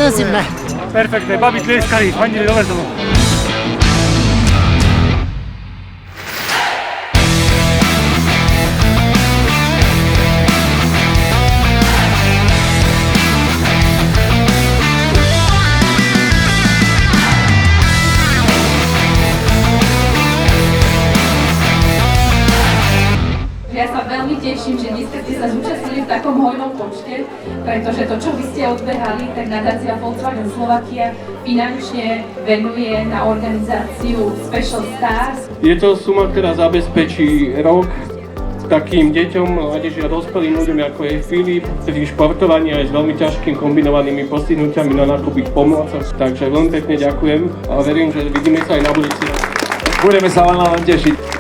intenzívne. Perfektné, babi tlieskali, fandili dobre tomu. Ja sa veľmi teším, že dneska ste sa zúčastnili v takom hojnom počte, pretože to, čo vy ste odbehali, tak nadácia Volkswagen Slovakia finančne venuje na organizáciu Special Stars. Je to suma, ktorá zabezpečí rok takým deťom, mládeži a dospelým ľuďom, ako je Filip, ktorý športovanie aj s veľmi ťažkým kombinovanými postihnutiami na nákup ich pomôcok. Takže veľmi pekne ďakujem a verím, že vidíme sa aj na budúci rok. Budeme sa len tešiť.